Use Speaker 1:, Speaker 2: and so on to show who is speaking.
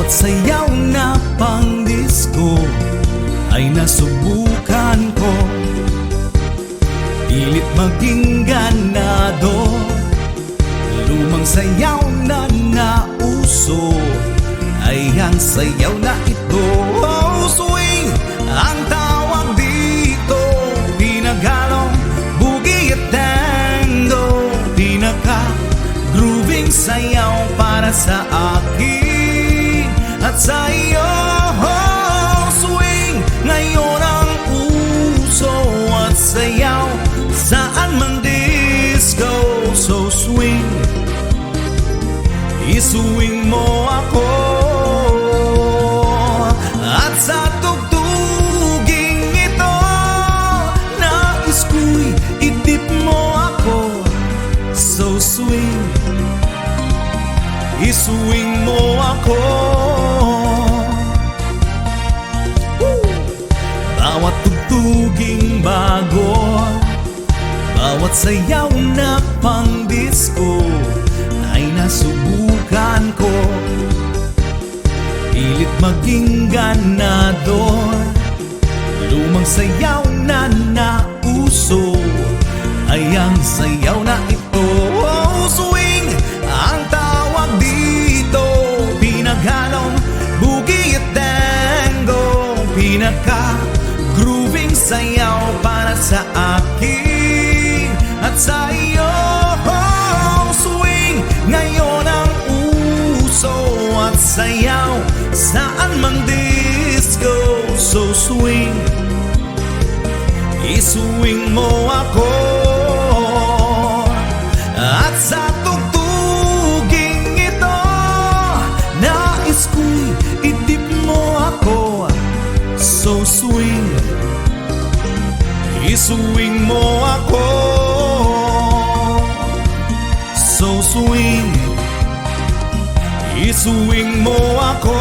Speaker 1: Bawat sayaw na pang disco ay nasubukan ko. Pilit maging ganado, lumang sayaw na nauso ay ang sayaw na ito. Oh, swing ang tawag dito, pinaghalong boogie at tango, pinaka-grooving sayaw para sa akin at sa iyo. Oh, swing ngayon ang uso at sayaw saan man disco. So swing, iswing mo ako at sa tugtuging ito, nais ko'y idip mo ako. So swing, iswing mo ako. Bawat tugtuging bago, bawat sayaw na pang disco ay nasubukan ko. Pilit maging ganador, lumang sayaw na nauso ay ang sayaw na ito. Oh, swing ang tawag dito, pinaghalong boogie at tango, pinaka-grooving sayaw para sa akin at sa iyo. Oh, swing ngayon ang uso at sayaw saan mang disco. So swing, iswing mo ako at sa tugtuging ito, nais ko'y idip mo ako. So swing, iswing mo ako. So swing, iswing mo ako.